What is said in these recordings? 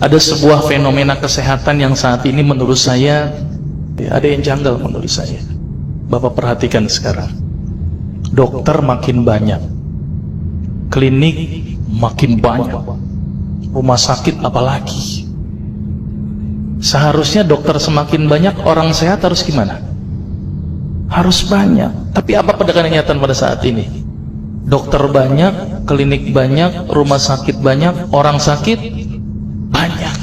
Ada sebuah fenomena kesehatan yang saat ini menurut saya ada yang janggal menurut saya. Bapak perhatikan sekarang, dokter makin banyak, klinik makin banyak, rumah sakit apalagi. Seharusnya dokter semakin banyak, orang sehat harus gimana? Harus banyak. Tapi apa kenyataan pada saat ini? Dokter banyak, klinik banyak, rumah sakit banyak, orang sakit banyak.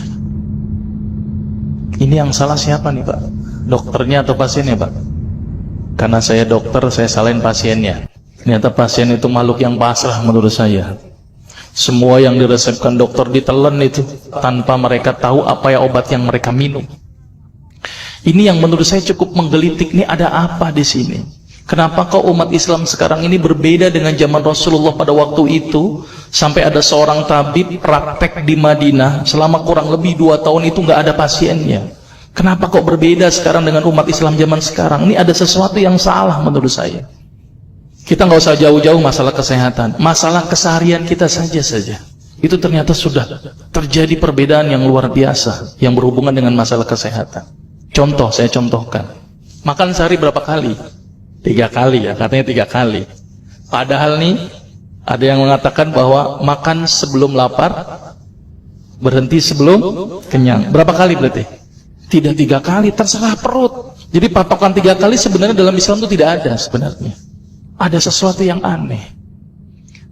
Ini yang salah siapa nih Pak? Dokternya atau pasiennya Pak? Karena saya dokter, saya salahin pasiennya. Ternyata pasien itu makhluk yang pasrah menurut saya. Semua yang diresepkan dokter ditelan itu tanpa mereka tahu apa ya obat yang mereka minum. Ini yang menurut saya cukup menggelitik. Ini ada apa di sini? Kenapa kok umat Islam sekarang ini berbeda dengan zaman Rasulullah pada waktu itu? Sampai ada seorang tabib praktek di Madinah selama kurang lebih 2 tahun itu nggak ada pasiennya. Kenapa kok berbeda sekarang dengan umat Islam zaman sekarang? Ini ada sesuatu yang salah menurut saya. Kita nggak usah jauh-jauh masalah kesehatan, masalah keseharian kita saja. Itu ternyata sudah terjadi perbedaan yang luar biasa yang berhubungan dengan masalah kesehatan. Contoh, saya contohkan. Makan sehari berapa kali? 3 kali ya, katanya 3 kali. Padahal nih, ada yang mengatakan bahwa makan sebelum lapar, berhenti sebelum kenyang. Berapa kali berarti? Tidak 3 kali, terserah perut. Jadi patokan 3 kali sebenarnya dalam Islam itu tidak ada sebenarnya. Ada sesuatu yang aneh.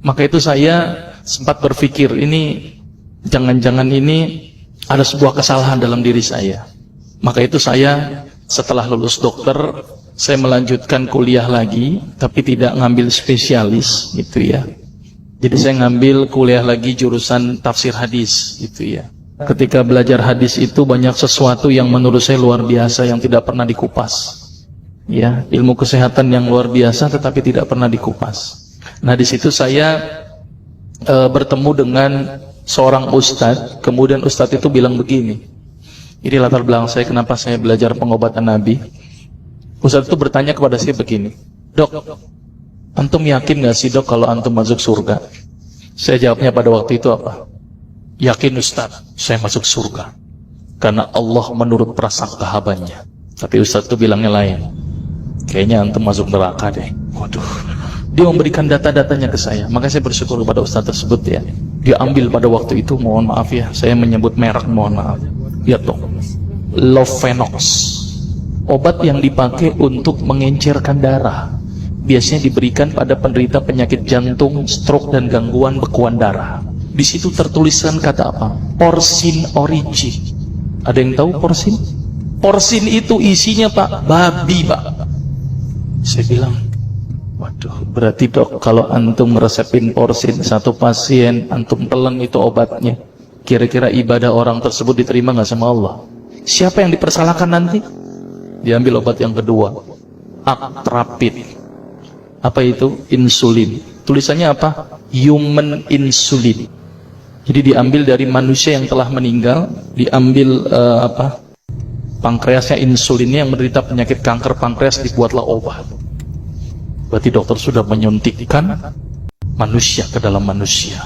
Maka itu saya sempat berpikir, ini jangan-jangan ini ada sebuah kesalahan dalam diri saya. Maka itu saya setelah lulus dokter, saya melanjutkan kuliah lagi, tapi tidak ngambil spesialis gitu ya. Jadi saya ngambil kuliah lagi jurusan tafsir hadis gitu ya. Ketika belajar hadis itu banyak sesuatu yang menurut saya luar biasa yang tidak pernah dikupas. Ya, ilmu kesehatan yang luar biasa tetapi tidak pernah dikupas. Nah, di situ saya bertemu dengan seorang ustadz. Kemudian ustadz itu bilang begini. Ini latar belakang saya kenapa saya belajar pengobatan Nabi. Ustadz itu bertanya kepada saya begini, "Dok, antum yakin gak sih dok kalau antum masuk surga?" Saya jawabnya pada waktu itu apa? "Yakin Ustadz, saya masuk surga karena Allah menurut prasangka hambanya." Tapi Ustadz itu bilangnya lain. "Kayaknya antum masuk neraka deh." Waduh. Dia memberikan data-datanya ke saya. Maka saya bersyukur kepada Ustadz tersebut ya. Dia ambil pada waktu itu, mohon maaf ya, saya menyebut merek, mohon maaf. Lihat dong, Lovenox, obat yang dipakai untuk mengencerkan darah. Biasanya diberikan pada penderita penyakit jantung, stroke dan gangguan bekuan darah. Di situ tertuliskan kata apa? Porsin origin. Ada yang tahu porsin? Porsin itu isinya Pak, babi Pak. Saya bilang, waduh, berarti dok kalau antum resepin porsin satu pasien, antum telan itu obatnya, kira-kira ibadah orang tersebut diterima nggak sama Allah? Siapa yang dipersalahkan nanti? Diambil obat yang kedua, Actrapid. Apa itu? Insulin. Tulisannya apa? Human insulin. Jadi diambil dari manusia yang telah meninggal, diambil pankreasnya, insulinnya, yang menderita penyakit kanker pankreas, dibuatlah obat. Berarti dokter sudah menyuntikkan manusia ke dalam manusia.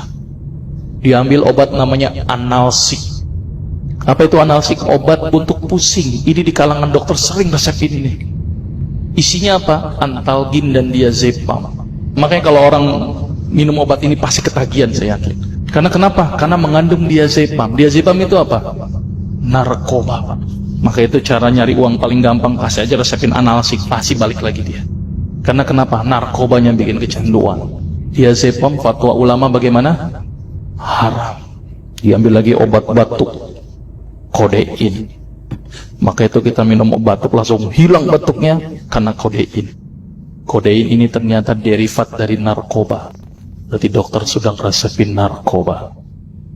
Diambil obat namanya analsik. Apa itu analsik? Obat untuk pusing. Ini di kalangan dokter sering resepin ini. Isinya apa? Antalgin dan diazepam. Makanya kalau orang minum obat ini pasti ketagihan, saya yakin. Karena kenapa? Karena mengandung diazepam. Diazepam itu apa? Narkoba Pak. Maka itu cara nyari uang paling gampang, kasih aja resepin analsik, pasti balik lagi dia. Karena kenapa? Narkobanya bikin kecanduan. Diazepam, fatwa ulama bagaimana? Haram. Diambil lagi obat batuk, kodein. Maka itu kita minum obat batuk langsung hilang batuknya karena kodein. Kodein ini ternyata derivat dari narkoba. Berarti dokter sudah resepin narkoba.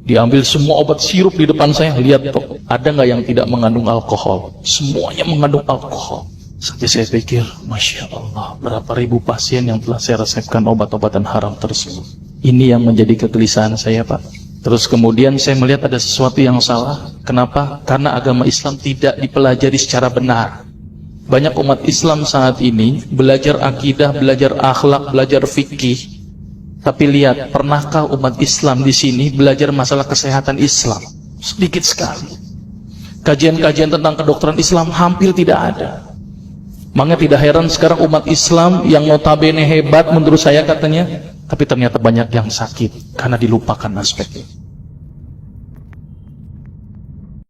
Diambil semua obat sirup di depan saya, lihat dok, ada nggak yang tidak mengandung alkohol? Semuanya mengandung alkohol. Sampai saya pikir, Masya Allah, berapa ribu pasien yang telah saya resepkan obat-obatan haram tersebut. Ini yang menjadi kegelisahan saya Pak. Terus kemudian saya melihat ada sesuatu yang salah. Kenapa? Karena agama Islam tidak dipelajari secara benar. Banyak umat Islam saat ini belajar akidah, belajar akhlak, belajar fikih. Tapi lihat, pernahkah umat Islam di sini belajar masalah kesehatan Islam? Sedikit sekali. Kajian-kajian tentang kedokteran Islam hampir tidak ada. Makanya tidak heran sekarang umat Islam yang notabene hebat menurut saya katanya, tapi ternyata banyak yang sakit karena dilupakan aspeknya.